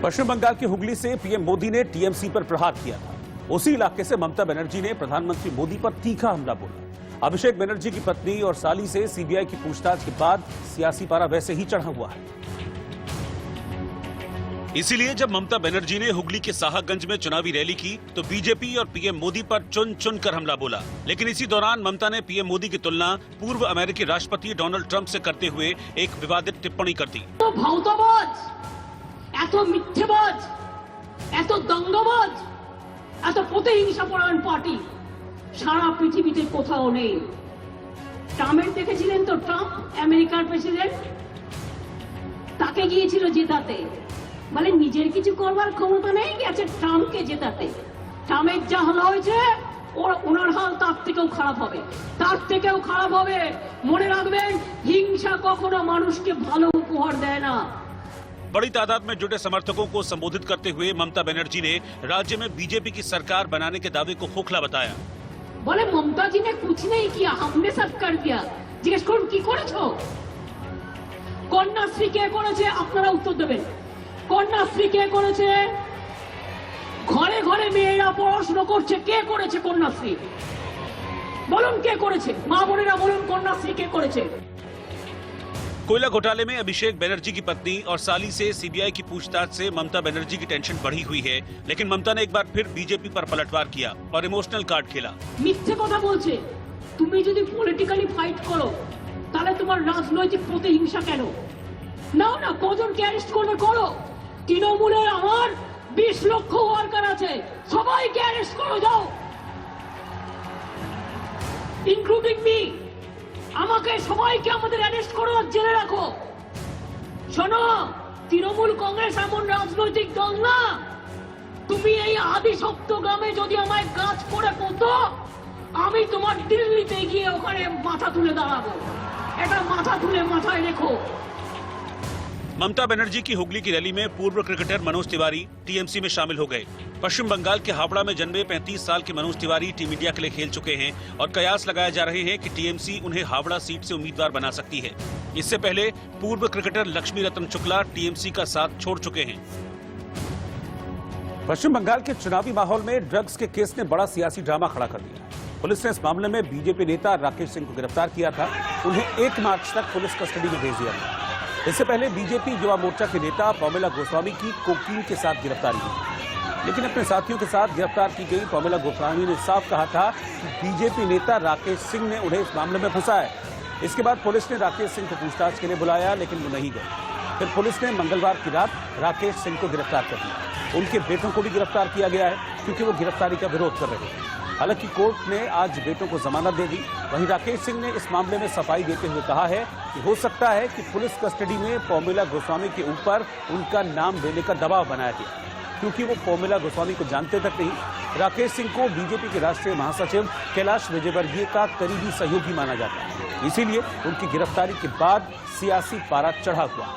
पश्चिम बंगाल के हुगली से पीएम मोदी ने टीएमसी पर प्रहार किया था। उसी इलाके से ममता बनर्जी ने प्रधानमंत्री मोदी पर तीखा हमला बोला। अभिषेक बनर्जी की पत्नी और साली से सीबीआई की पूछताछ के बाद सियासी पारा वैसे ही चढ़ा हुआ है। इसीलिए जब ममता बनर्जी ने हुगली के साहगंज में चुनावी रैली की तो बीजेपी और पीएम मोदी पर चुन चुन कर हमला बोला। लेकिन इसी दौरान ममता ने पीएम मोदी की तुलना पूर्व अमेरिकी राष्ट्रपति डोनाल्ड ट्रंप से करते हुए एक विवादित टिप्पणी कर दी। तो भावताबाज, এত মিথ্যেবাজ, এত দঙ্গবাজ, এত প্রতিহিংসাপরায়ণ পার্টি সারা পৃথিবীতে কোথাও নেই। ট্রাম্পের দেখেছিলেন তো, ট্রাম্প আমেরিকার প্রেসিডেন্ট, তাকে গিয়েছিল জেতাতে, মানে নিজের কিছু করবার ক্ষমতা নেই, গেছে ট্রাম্পকে জেতাতে। ট্রাম্পের যা হাল হয়েছে ওনার হাল তার থেকেও খারাপ হবে, তার থেকেও খারাপ হবে। মনে রাখবেন, হিংসা কখনো মানুষকে ভালো উপহার দেয় না। बड़ी तादाद में जुटे समर्थकों को संबोधित करते हुए ममता बनर्जी ने राज्य में बीजेपी की सरकार बनाने के दावे को खोखला बताया। बोले ममता जी ने कुछ नहीं किया, हमने सब कर दिया। जिज्ञेस করুন কি করেছো? কন্যাশ্রী কে করেছে? আপনারা উত্তর দেবেন। কন্যাশ্রী কে করেছে? ঘরে ঘরে মেয়েরা পড়াশোনা করছে, কে করেছে কন্যাশ্রী? বলুন কে করেছে? মা বোনেরা বলুন কন্যাশ্রী কে করেছে? कोयला घोटाले में अभिषेक बनर्जी की पत्नी और साली से सीबीआई की पूछताछ से ममता बनर्जी की टेंशन बढ़ी हुई है। लेकिन ममता ने एक बार फिर बीजेपी पर पलटवार किया और इमोशनल कार्ड खेला। মিথ্যে কথা বলছে। তুমি যদি পলিটিক্যালি ফাইট করো তাহলে তোমার রাজনৈতিক প্রতিহিংসা কেন? নাও না, কজনকে অ্যারেস্ট করবে করো। তৃণমূলের আমার 20 লক্ষ ওয়ার্কার আছে, সবাইকে অ্যারেস্ট করো যাও, ইনক্লুডিং মি। আমাকে সবাইকে আমাদের অ্যারেস্ট করো আর জেলে রাখো। শোনো, তৃণমূল কংগ্রেস এমন রাজনৈতিক দল না। তুমি এই আদিশক্ত গ্রামে যদি আমায় গাছ করে পোতো, আমি তোমার দিল্লিতে গিয়ে ওখানে মাথা তুলে দাঁড়াবো। এটা মাথা তুলে মাথায় রেখো। ममता बनर्जी की हुगली की रैली में पूर्व क्रिकेटर मनोज तिवारी टीएमसी में शामिल हो गए। पश्चिम बंगाल के हावड़ा में जन्मे 35 साल के मनोज तिवारी टीम इंडिया के लिए खेल चुके हैं और कयास लगाए जा रहे हैं कि टीएमसी उन्हें हावड़ा सीट से उम्मीदवार बना सकती है। इससे पहले पूर्व क्रिकेटर लक्ष्मी रतन शुक्ला टीएमसी का साथ छोड़ चुके हैं। पश्चिम बंगाल के चुनावी माहौल में ड्रग्स के केस ने बड़ा सियासी ड्रामा खड़ा कर दिया। पुलिस ने इस मामले में बीजेपी नेता राकेश सिंह को गिरफ्तार किया था। उन्हें 1 मार्च तक पुलिस कस्टडी में भेज दिया गया। इससे पहले बीजेपी युवा मोर्चा के नेता पमेला गोस्वामी की कोकीन के साथ गिरफ्तारी हुई। लेकिन अपने साथियों के साथ गिरफ्तार की गई पमेला गोस्वामी ने साफ कहा था कि बीजेपी नेता राकेश सिंह ने उन्हें इस मामले में फंसाया। इसके बाद पुलिस ने राकेश सिंह को पूछताछ के लिए बुलाया, लेकिन वो नहीं गए। फिर पुलिस ने मंगलवार की रात राकेश सिंह को गिरफ्तार कर लिया। उनके बेटों को भी गिरफ्तार किया गया है, क्योंकि वो गिरफ्तारी का विरोध कर रहे थे। हालांकि कोर्ट ने आज बेटों को जमानत दे दी। वहीं राकेश सिंह ने इस मामले में सफाई देते हुए कहा है कि हो सकता है कि पुलिस कस्टडी में पमेला गोस्वामी के ऊपर उनका नाम देने का दबाव बनाया गया, क्योंकि वो पमेला गोस्वामी को जानते तक नहीं। राकेश सिंह को बीजेपी के राष्ट्रीय महासचिव कैलाश विजयवर्गीय का करीबी सहयोगी माना जाता है। इसीलिए उनकी गिरफ्तारी के बाद सियासी पारा चढ़ा हुआ।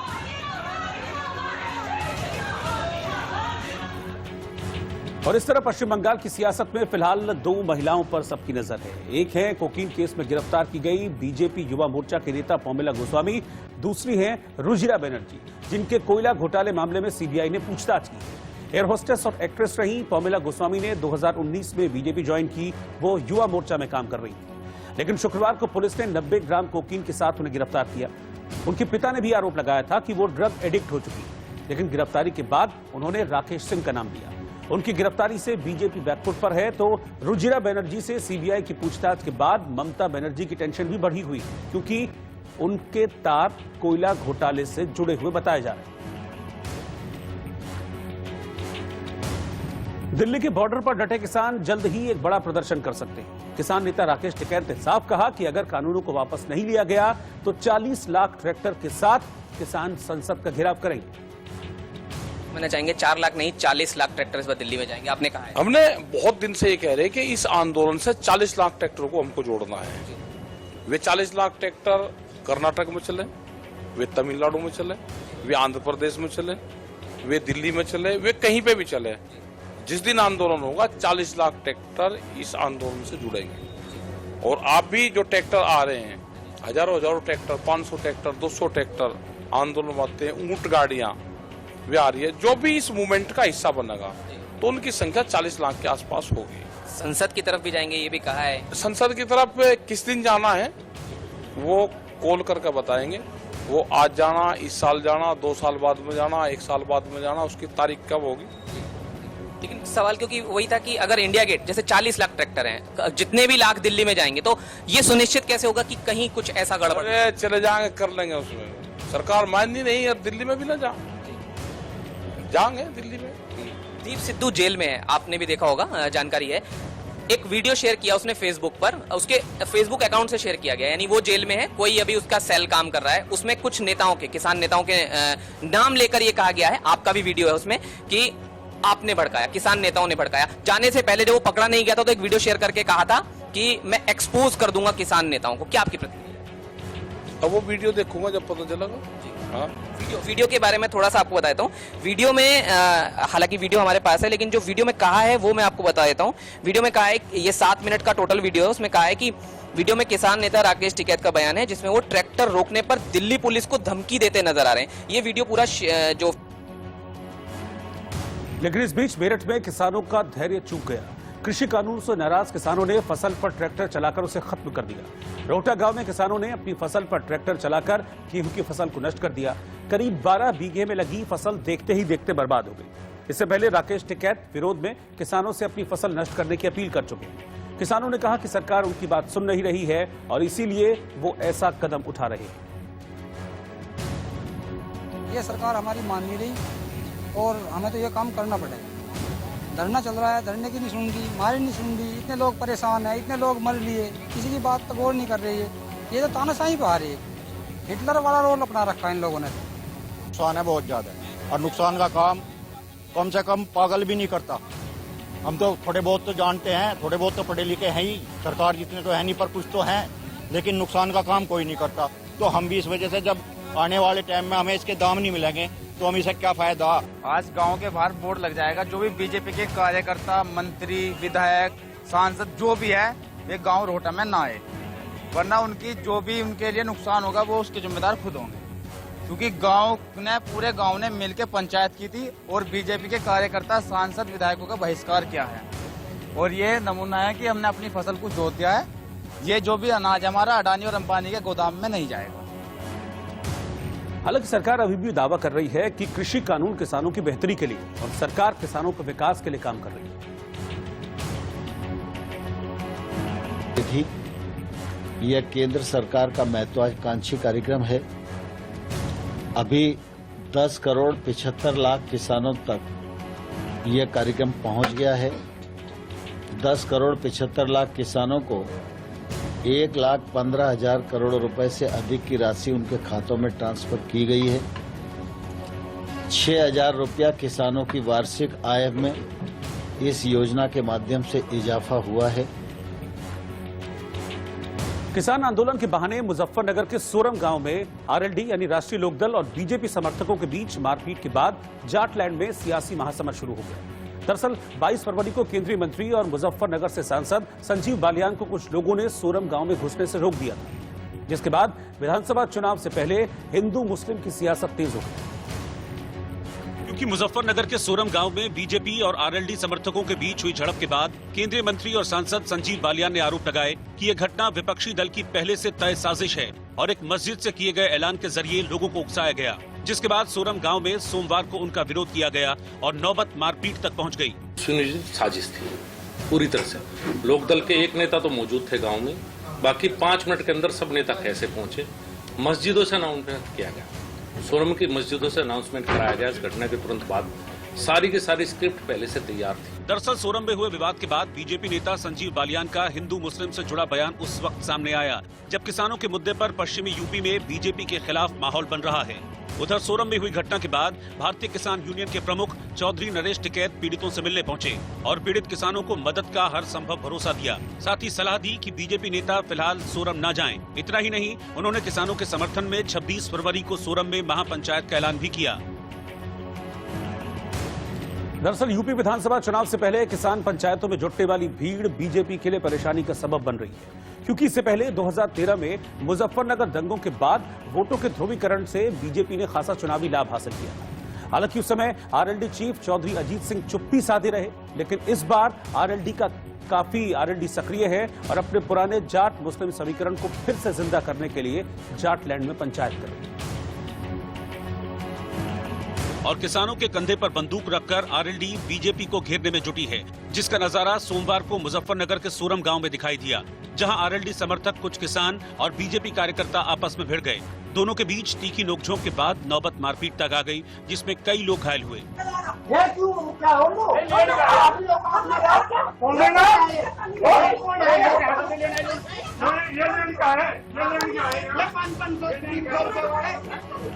और इस तरह पश्चिम बंगाल की सियासत में फिलहाल 2 महिलाओं पर सबकी नजर है। एक है कोकीन केस में गिरफ्तार की गई बीजेपी युवा मोर्चा के नेता पमेला गोस्वामी, दूसरी है रुजिरा बनर्जी, जिनके कोयला घोटाले मामले में सीबीआई ने पूछताछ की। एयर होस्टेस और एक्ट्रेस रही पमेला गोस्वामी ने 2019 में बीजेपी ज्वाइन की। वो युवा मोर्चा में काम कर रही थी। लेकिन शुक्रवार को पुलिस ने 90 ग्राम कोकीन के साथ उन्हें गिरफ्तार किया। उनके पिता ने भी आरोप लगाया था कि वो ड्रग एडिक्ट हो चुकी, लेकिन गिरफ्तारी के बाद उन्होंने राकेश सिंह का नाम लिया। उनकी गिरफ्तारी से बीजेपी बैकफुट पर है, तो रुजिरा बनर्जी से सीबीआई की पूछताछ के बाद ममता बनर्जी की टेंशन भी बढ़ी हुई, क्योंकि उनके तार कोयला घोटाले से जुड़े हुए बताए जा रहे हैं। दिल्ली के बॉर्डर पर डटे किसान जल्द ही एक बड़ा प्रदर्शन कर सकते हैं। किसान नेता राकेश टिकैत ने साफ कहा कि अगर कानूनों को वापस नहीं लिया गया तो 40 लाख ट्रैक्टर के साथ किसान संसद का घेराव करेंगे। मैंने चाहेंगे 4 लाख नहीं 40 लाख ट्रैक्टर इस बार दिल्ली में जाएंगे। आपने कहा है हमने बहुत दिन से ये कह रहे हैं कि इस आंदोलन से 40 लाख ट्रैक्टर को हमको जोड़ना है। वे 40 लाख ट्रैक्टर कर्नाटक में चले, वे तमिलनाडु में चले, वे आंध्र प्रदेश में चले, वे दिल्ली में चले, वे कहीं पे भी चले। जिस दिन आंदोलन होगा 40 लाख ट्रैक्टर इस आंदोलन से जुड़ेंगे। और आप भी जो ट्रैक्टर आ रहे हैं, हजारों ट्रैक्टर, 500 ट्रैक्टर, 200 ट्रैक्टर आंदोलन में आते हैं, ऊंट गाड़ियां, वे आ रही है। जो भी इस मूवमेंट का हिस्सा बनेगा तो उनकी संख्या 40 लाख के आसपास होगी। संसद की तरफ भी जाएंगे ये भी कहा है। संसद की तरफ किस दिन जाना है वो कॉल करके बताएंगे। वो आज जाना, इस साल जाना, 2 साल बाद में जाना, 1 साल बाद में जाना, उसकी तारीख कब होगी। लेकिन सवाल क्योंकि वही था कि अगर इंडिया गेट जैसे 40 लाख ट्रैक्टर हैं, जितने भी लाख दिल्ली में जाएंगे तो ये सुनिश्चित कैसे होगा कि कहीं कुछ ऐसा गड़बड़। अरे चले जाएंगे, कर लेंगे, उसमें सरकार माननी नहीं है। दिल्ली में भी ना जाएंगे दिल्ली में। दीप सिद्धू जेल में है, आपने भी देखा होगा, जानकारी है। एक वीडियो शेयर किया उसने फेसबुक पर, उसके फेसबुक अकाउंट से शेयर किया गया, यानी वो जेल में है, कोई अभी उसका सेल काम कर रहा है। उसमें कुछ नेताओं के, किसान नेताओं के नाम लेकर ये कहा गया है, आपका भी वीडियो है उसमें, कि आपने भड़काया, किसान नेताओं ने भड़काया। जाने से पहले जब वो पकड़ा नहीं गया था तो एक वीडियो शेयर करके कहा था कि मैं एक्सपोज कर दूंगा किसान नेताओं को। क्या आपकी प्रतिक्रिया? अब वो वीडियो देखूंगा जब पता चलेगा। हाँ, वीडियो के बारे में थोड़ा सा आपको बता देता हूँ। वीडियो में हालांकि वीडियो हमारे पास है, लेकिन जो वीडियो में कहा है वो मैं आपको बता देता हूँ। वीडियो में कहा है, ये 7 मिनट का टोटल वीडियो है, उसमें कहा है कि वीडियो में किसान नेता राकेश टिकैत का बयान है जिसमें वो ट्रैक्टर रोकने पर दिल्ली पुलिस को धमकी देते नजर आ रहे हैं। ये वीडियो पूरा जो। लेकिन इस बीच मेरठ में किसानों का धैर्य चूक गया। कृषि कानून से नाराज किसानों ने फसल पर ट्रैक्टर चलाकर उसे खत्म कर दिया। रोहटा गांव में किसानों ने अपनी फसल पर ट्रैक्टर चलाकर गेहूं की फसल को नष्ट कर दिया। करीब 12 बीघे में लगी फसल देखते ही देखते बर्बाद हो गई। इससे पहले राकेश टिकैत विरोध में किसानों से अपनी फसल नष्ट करने की अपील कर चुके। किसानों ने कहा कि सरकार उनकी बात सुन नहीं रही है और इसीलिए वो ऐसा कदम उठा रहे हैं। ये सरकार हमारी मान नहीं रही और हमें तो ये काम करना पड़ेगा। धरना चल रहा है, धरने की नहीं सुन रही, हमारी नहीं सुन रही। इतने लोग परेशान हैं, इतने लोग मर लिए, किसी की बात तो गौर नहीं कर रही है। ये तो तानाशाही पे आ रही है। हिटलर वाला रोल अपना रखा है इन लोगों ने। नुकसान है बहुत ज्यादा, और नुकसान का काम कम से कम पागल भी नहीं करता। हम तो थोड़े बहुत तो जानते हैं, थोड़े बहुत तो पढ़े लिखे हैं ही, सरकार जितने तो है नहीं पर कुछ तो हैं, लेकिन नुकसान का काम कोई नहीं करता। तो हम भी इस वजह से जब आने वाले टाइम में हमें इसके दाम नहीं मिलेंगे तो हम इसे क्या फायदा। आज गांव के बाहर बोर्ड लग जाएगा, जो भी बीजेपी के कार्यकर्ता, मंत्री, विधायक, सांसद जो भी है वे गांव रोहटा में ना आए, वरना उनकी जो भी उनके लिए नुकसान होगा वो उसके जिम्मेदार खुद होंगे। क्योंकि गांव ने, पूरे गांव ने मिलकर पंचायत की थी और बीजेपी के कार्यकर्ता, सांसद, विधायकों का बहिष्कार किया है। और ये नमूना है कि हमने अपनी फसल को जोत दिया है। ये जो भी अनाज हमारा अडानी और अंबानी के गोदाम में नहीं जाएगा। हालांकि सरकार अभी भी दावा कर रही है कि कृषि कानून किसानों की बेहतरी के लिए और सरकार किसानों के विकास के लिए काम कर रही है। यह केंद्र सरकार का महत्वाकांक्षी कार्यक्रम है। अभी 10 करोड़ 75 लाख किसानों तक यह कार्यक्रम पहुंच गया है। 10 करोड़ 75 लाख किसानों को 1,15,000 करोड़ रुपए से अधिक की राशि उनके खातों में ट्रांसफर की गई है। 6,000 रुपया किसानों की वार्षिक आय में इस योजना के माध्यम से इजाफा हुआ है। किसान आंदोलन के बहाने मुजफ्फरनगर के सोरम गांव में आरएलडी यानी राष्ट्रीय लोकदल और बीजेपी समर्थकों के बीच मारपीट के बाद जाटलैंड में सियासी महासमर शुरू हो गया। दरअसल 22 फरवरी को केंद्रीय मंत्री और मुजफ्फरनगर से सांसद संजीव बालियान को कुछ लोगों ने सोरम गांव में घुसने से रोक दिया था, जिसके बाद विधानसभा चुनाव से पहले हिंदू मुस्लिम की सियासत तेज हो गई। क्योंकि मुजफ्फरनगर के सोरम गांव में बीजेपी और आरएलडी समर्थकों के बीच हुई झड़प के बाद केंद्रीय मंत्री और सांसद संजीव बालियान ने आरोप लगाए कि यह घटना विपक्षी दल की पहले से तय साजिश है और एक मस्जिद से किए गए ऐलान के जरिए लोगों को उकसाया गया, जिसके बाद सोरम गांव में सोमवार को उनका विरोध किया गया और नौबत मारपीट तक पहुंच गई। सुनिश्चित साजिश थी पूरी तरह से। लोकदल के एक नेता तो मौजूद थे गांव में, बाकी 5 मिनट के अंदर सब नेता कैसे पहुंचे। मस्जिदों से अनाउंसमेंट किया गया, सोरम की मस्जिदों से अनाउंसमेंट कराया गया। इस घटना के तुरंत बाद सारी की सारी स्क्रिप्ट पहले से तैयार थी। दरअसल सोरम में हुए विवाद के बाद बीजेपी नेता संजीव बालियान का हिंदू मुस्लिम से जुड़ा बयान उस वक्त सामने आया जब किसानों के मुद्दे पर पश्चिमी यूपी में बीजेपी के खिलाफ माहौल बन रहा है। उधर सोरम में हुई घटना के बाद भारतीय किसान यूनियन के प्रमुख चौधरी नरेश टिकैत पीड़ितों से मिलने पहुंचे और पीड़ित किसानों को मदद का हर संभव भरोसा दिया। साथ ही सलाह दी कि बीजेपी नेता फिलहाल सोरम न जाएं। इतना ही नहीं, उन्होंने किसानों के समर्थन में 26 फरवरी को सोरम में महापंचायत का ऐलान भी किया। दरअसल यूपी विधानसभा चुनाव से पहले किसान पंचायतों में जुटने वाली भीड़ बीजेपी के लिए परेशानी का सबब बन रही है, क्योंकि इससे पहले 2013 में मुजफ्फरनगर दंगों के बाद वोटों के ध्रुवीकरण से बीजेपी ने खासा चुनावी लाभ हासिल किया था। हालांकि उस समय आरएलडी चीफ चौधरी अजीत सिंह चुप्पी साधे रहे, लेकिन इस बार आरएलडी सक्रिय है और अपने पुराने जाट मुस्लिम समीकरण को फिर से जिंदा करने के लिए जाटलैंड में पंचायत कर रही है। और किसानों के कंधे पर बंदूक रखकर आरएलडी बीजेपी को घेरने में जुटी है, जिसका नजारा सोमवार को मुजफ्फरनगर के सोरम गांव में दिखाई दिया, जहां आरएलडी समर्थक, कुछ किसान और बीजेपी कार्यकर्ता आपस में भिड़ गए। दोनों के बीच तीखी नोकझोंक के बाद नौबत मारपीट तक आ गई, जिसमें कई लोग घायल हुए।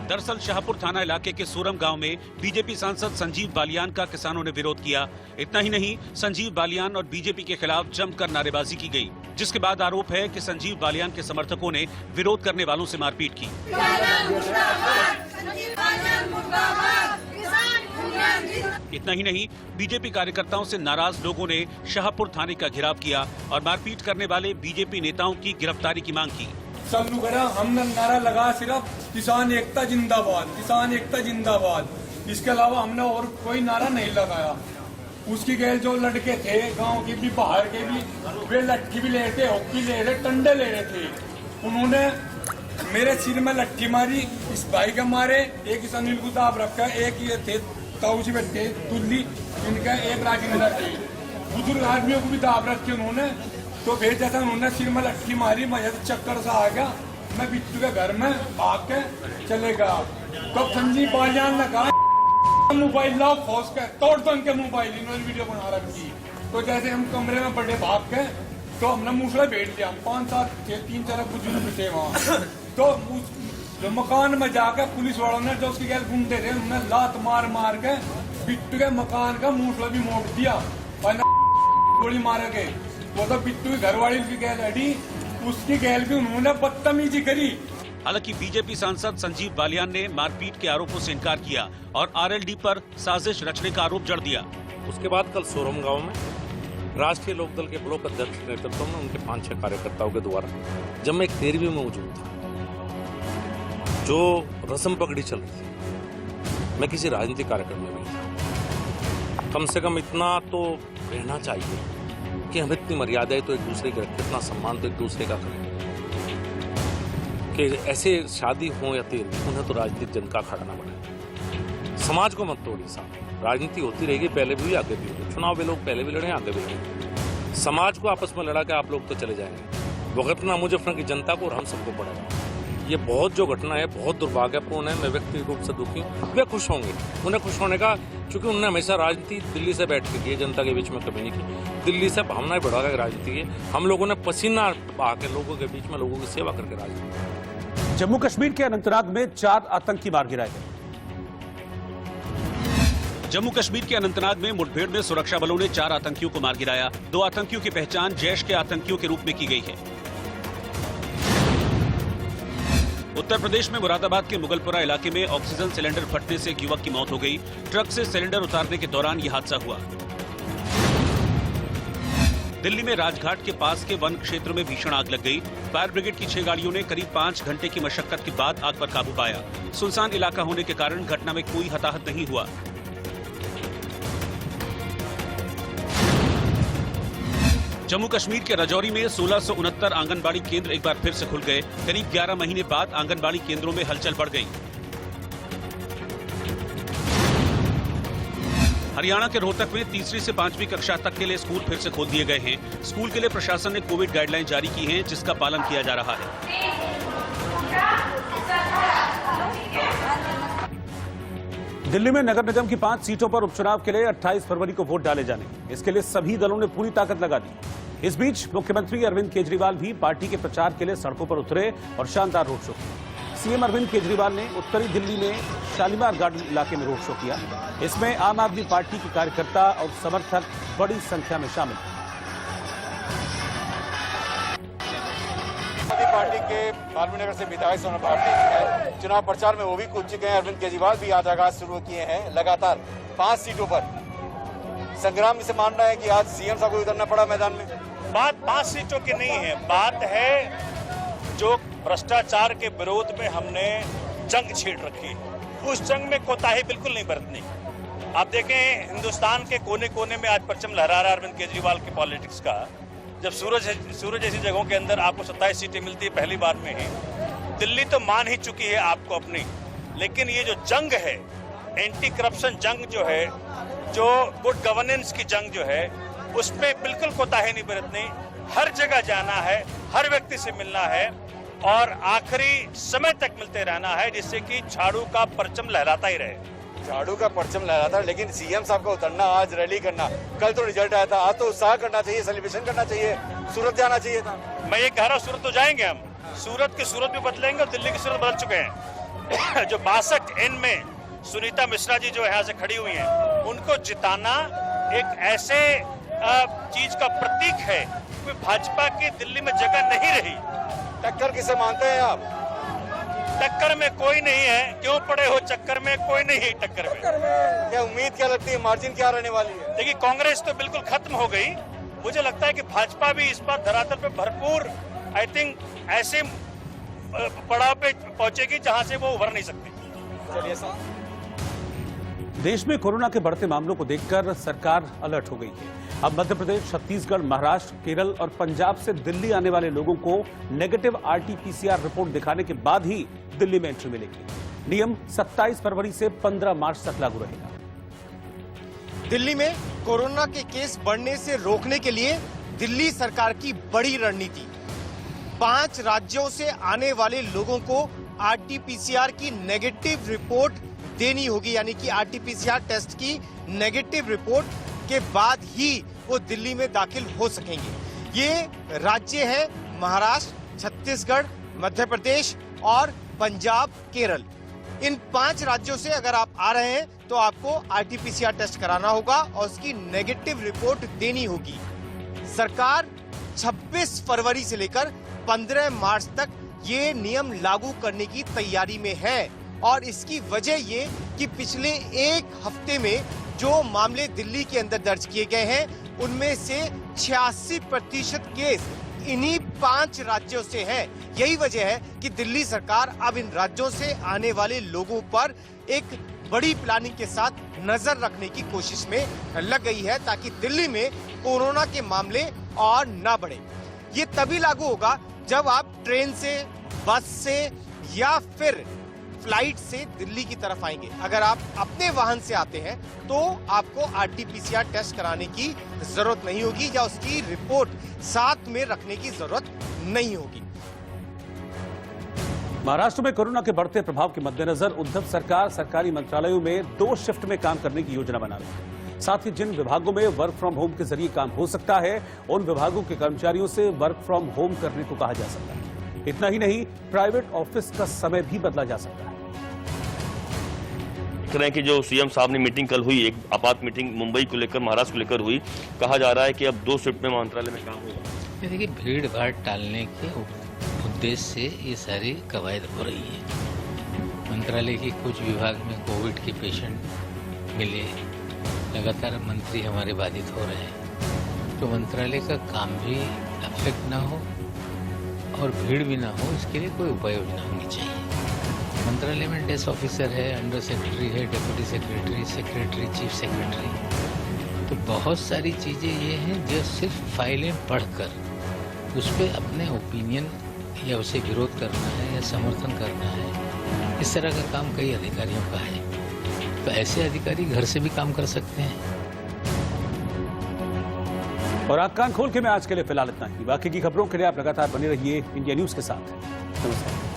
दरअसल शाहपुर थाना इलाके के सोरम गांव में बीजेपी सांसद संजीव बालियान का किसानों ने विरोध किया। इतना ही नहीं, संजीव बालियान और बीजेपी के खिलाफ जमकर नारेबाजी की गई, जिसके बाद आरोप है कि संजीव बालियान के समर्थकों ने विरोध करने वालों से मारपीट की। इतना ही नहीं, बीजेपी कार्यकर्ताओं से नाराज लोगों ने शाहपुर थाने का घेराव किया और मारपीट करने वाले बीजेपी नेताओं की गिरफ्तारी की मांग की। हमने नारा लगा सिर्फ किसान एकता जिंदाबाद, किसान एकता जिंदाबाद। इसके अलावा हमने और कोई नारा नहीं लगाया। उसकी गैल जो लड़के थे गांव के भी बाहर के भी, वे लट्ठी भी ले रहे थे, हॉकी ले रहे, डंडे ले रहे थे। उन्होंने मेरे सिर में लट्ठी मारी, इस भाई के मारे, एक इस अनिल गुदाब रखा, एक ये थे ताऊजी बैठे तुल्ली, इनका एक राजेंद्र थे। बुजुर्ग आदमियों को भी दाब रखे उन्होंने। तो फिर जैसा उन्होंने सिर में लट्ठी मारी, मैं चक्कर सा आ गया, मैं बिट्टू के घर में भाग के चले गया। तो संजीव बालियान ने कहा मोबाइल लाओ, फौज के तोड़ दो इनके मोबाइल, इन्होंने वीडियो बना रखी। तो जैसे हम कमरे में बड़े भाग के, तो हमने मूसला भेज लिया। 5-7 3-4 बुजुर्ग थे वहाँ। तो मकान में जाकर पुलिस वालों ने जो उसकी गैल गुंडे थे, उन्होंने लात मार मार के बिट्टू के मकान का मूसला भी मोड़ दिया और गोली मारे गए। वो तो बिट्टू की घरवाली की गैल अड़ी, उसकी गैल भी उन्होंने बदतमीजी करी। हालांकि बीजेपी सांसद संजीव बालियान ने मारपीट के आरोपों से इनकार किया और आरएलडी पर साजिश रचने का आरोप जड़ दिया। उसके बाद कल सोरम गांव में राष्ट्रीय लोकदल के ब्लॉक अध्यक्ष के नेतृत्व में उनके 5-6 कार्यकर्ताओं के द्वारा, जब मैं एक 13वीं में मौजूद था, जो रस्म पगड़ी चल रही थी, मैं किसी राजनीतिक कार्यक्रम में नहीं था। कम से कम इतना तो रहना चाहिए कि हम इतनी मर्यादाएं तो एक दूसरे के रखें, इतना सम्मान तो एक दूसरे का करें कि ऐसे शादी हो या तेल, उन्हें तो राजनीतिक जन का खड़ना पड़े। समाज को मत तोड़िए साहब, राजनीति होती रहेगी, पहले भी आगे भी होगी। चुनाव में लोग पहले भी लड़े, आगे भी लड़ेंगे। समाज को आपस में लड़ा के आप लोग तो चले जाएंगे। वो घटना मुजफ्फरनगर की जनता को और हम सबको पड़ेगा। ये बहुत जो घटना है बहुत दुर्भाग्यपूर्ण है। मैं व्यक्तिगत रूप से दुखी हूँ। वे खुश होंगे, उन्हें खुश होने का, क्योंकि उन्होंने हमेशा राजनीति दिल्ली से बैठ के की, जनता के बीच में कभी नहीं की। दिल्ली से भावनाएं बढ़ा के राजनीति की। हम लोगों ने पसीना बहा के लोगों के बीच में लोगों की सेवा करके राजनीति। जम्मू कश्मीर के अनंतनाग में 4 आतंकी मार गिराए गए। जम्मू कश्मीर के अनंतनाग में मुठभेड़ में सुरक्षा बलों ने 4 आतंकियों को मार गिराया। 2 आतंकियों की पहचान जैश के आतंकियों के रूप में की गई है। उत्तर प्रदेश में मुरादाबाद के मुगलपुरा इलाके में ऑक्सीजन सिलेंडर फटने से एक युवक की मौत हो गई। ट्रक से सिलेंडर उतारने के दौरान यह हादसा हुआ। दिल्ली में राजघाट के पास के वन क्षेत्र में भीषण आग लग गई। फायर ब्रिगेड की 6 गाड़ियों ने करीब 5 घंटे की मशक्कत के बाद आग पर काबू पाया। सुनसान इलाका होने के कारण घटना में कोई हताहत नहीं हुआ। जम्मू कश्मीर के राजौरी में 1669 आंगनबाड़ी केंद्र एक बार फिर से खुल गए। करीब 11 महीने बाद आंगनबाड़ी केंद्रों में हलचल बढ़ गई। हरियाणा के रोहतक में 3री से 5वीं कक्षा तक के लिए स्कूल फिर से खोल दिए गए हैं। स्कूल के लिए प्रशासन ने कोविड गाइडलाइन जारी की हैं, जिसका पालन किया जा रहा है। दिल्ली में नगर निगम की 5 सीटों पर उपचुनाव के लिए 28 फरवरी को वोट डाले जाने। इसके लिए सभी दलों ने पूरी ताकत लगा दी। इस बीच मुख्यमंत्री अरविंद केजरीवाल भी पार्टी के प्रचार के लिए सड़कों पर उतरे और शानदार रोड शो किया। सीएम अरविंद केजरीवाल ने उत्तरी दिल्ली में शालीमार गार्डन इलाके में रोड शो किया। इसमें आम आदमी पार्टी के कार्यकर्ता और समर्थक बड़ी संख्या में शामिल। पार्टी के वाल्मीनगर से विधायक सोना पार्टी चुनाव प्रचार में वो भी कूद चुके हैं। अरविंद केजरीवाल भी आज आगाज शुरू किए हैं। लगातार 5 सीटों पर संग्राम से मानना है कि आज सीएम साहब को उतरना पड़ा मैदान में। बात 5 सीटों की नहीं है, बात है जो भ्रष्टाचार के विरोध में हमने जंग छेड़ रखी है। उस जंग में कोताही बिल्कुल नहीं बरतनी। आप देखें हिंदुस्तान के कोने कोने में आज परचम लहरा रहा है अरविंद केजरीवाल के पॉलिटिक्स का। जब सूरत जैसी जगहों के अंदर आपको 27 सीटें मिलती है पहली बार में ही। दिल्ली तो मान ही चुकी है आपको अपनी, लेकिन ये जो जंग है, एंटी करप्शन जंग जो है, जो गुड गवर्नेंस की जंग जो है, उसमें बिल्कुल कोताही नहीं बरतनी। हर जगह जाना है, हर व्यक्ति से मिलना है और आखिरी समय तक मिलते रहना है, जिससे कि झाड़ू का परचम लहराता ही रहे। झाड़ू का परचम लहराता है, लेकिन सीएम साहब का उतरना, आज रैली करना, कल तो रिजल्ट आया था, आज तो उत्साह करना चाहिए, सेलिब्रेशन करना चाहिए, सूरत जाना चाहिए था। मैं ये कह रहा हूँ सूरत तो जाएंगे हम, सूरत की सूरत भी बदलेंगे और दिल्ली की सूरत बदल चुके हैं। जो 62N में सुनीता मिश्रा जी जो यहाँ से खड़ी हुई हैं, उनको जिताना एक ऐसे चीज का प्रतीक है कि भाजपा की दिल्ली में जगह नहीं रही। टक्कर किसे मानते हैं आप? टक्कर में कोई नहीं है। क्यों पड़े हो चक्कर में? कोई नहीं है टक्कर में। क्या उम्मीद क्या लगती है, मार्जिन क्या रहने वाली है? देखिए कांग्रेस तो बिल्कुल खत्म हो गई। मुझे लगता है कि भाजपा भी इस बार धरातल पे भरपूर आई थिंक ऐसे पड़ाव पे पहुंचेगी जहां से वो उभर नहीं सकती। चलिए साहब, देश में कोरोना के बढ़ते मामलों को देखकर सरकार अलर्ट हो गई है। अब मध्य प्रदेश, छत्तीसगढ़, महाराष्ट्र, केरल और पंजाब से दिल्ली आने वाले लोगों को नेगेटिव RT-PCR रिपोर्ट दिखाने के बाद ही दिल्ली में एंट्री मिलेगी। नियम 27 फरवरी से 15 मार्च तक लागू रहेगा। दिल्ली में कोरोना के केस बढ़ने से रोकने के लिए दिल्ली सरकार की बड़ी रणनीति। 5 राज्यों से आने वाले लोगों को RT-PCR की नेगेटिव रिपोर्ट देनी होगी, यानी कि RT-PCR टेस्ट की नेगेटिव रिपोर्ट के बाद ही वो दिल्ली में दाखिल हो सकेंगे। ये राज्य हैं महाराष्ट्र, छत्तीसगढ़, मध्य प्रदेश और पंजाब, केरल। इन 5 राज्यों से अगर आप आ रहे हैं तो आपको RT-PCR टेस्ट कराना होगा और उसकी नेगेटिव रिपोर्ट देनी होगी। सरकार 26 फरवरी से लेकर 15 मार्च तक ये नियम लागू करने की तैयारी में है और इसकी वजह ये कि पिछले एक हफ्ते में जो मामले दिल्ली के अंदर दर्ज किए गए हैं उनमें से 86% केस इन्हीं 5 राज्यों से हैं। यही वजह है कि दिल्ली सरकार अब इन राज्यों से आने वाले लोगों पर एक बड़ी प्लानिंग के साथ नजर रखने की कोशिश में लग गई है ताकि दिल्ली में कोरोना के मामले और ना बढ़े। ये तभी लागू होगा जब आप ट्रेन से, बस से या फिर फ्लाइट से दिल्ली की तरफ आएंगे। अगर आप अपने वाहन से आते हैं तो आपको RT-PCR टेस्ट कराने की जरूरत नहीं होगी या उसकी रिपोर्ट साथ में रखने की जरूरत नहीं होगी। महाराष्ट्र में कोरोना के बढ़ते प्रभाव के मद्देनजर उद्धव सरकार सरकारी मंत्रालयों में 2 शिफ्ट में काम करने की योजना बना रही है। साथ ही जिन विभागों में वर्क फ्रॉम होम के जरिए काम हो सकता है उन विभागों के कर्मचारियों से वर्क फ्रॉम होम करने को कहा जा सकता है। इतना ही नहीं, प्राइवेट ऑफिस का समय भी बदला जा सकता है। तरह की जो सीएम साहब ने मीटिंग कल हुई, एक आपात मीटिंग मुंबई को लेकर, महाराष्ट्र को लेकर हुई, कहा जा रहा है कि अब 2 शिफ्ट में मंत्रालय में काम होगा। देखिए, भीड़ भाड़ टालने के उद्देश्य से ये सारी कवायद हो रही है। मंत्रालय के कुछ विभाग में कोविड के पेशेंट मिले, लगातार मंत्री हमारे बाधित हो रहे हैं, तो मंत्रालय का काम भी अफेक्ट ना हो और भीड़ भी ना हो, इसके लिए कोई उपाय योजना होनी चाहिए। मंत्रालय में डेस्क ऑफिसर है, अंडर सेक्रेटरी है, deputy secretary, secretary, chief secretary, तो बहुत सारी चीज़ें ये हैं जो सिर्फ फाइलें पढ़कर उस पर अपने ओपिनियन या उसे विरोध करना है या समर्थन करना है, इस तरह का काम कई अधिकारियों का है। तो ऐसे अधिकारी घर से भी काम कर सकते हैं। और आँख कान खोल के मैं आज के लिए फिलहाल इतना ही। बाकी की खबरों के लिए आप लगातार बने रहिए इंडिया न्यूज के साथ। नमस्कार।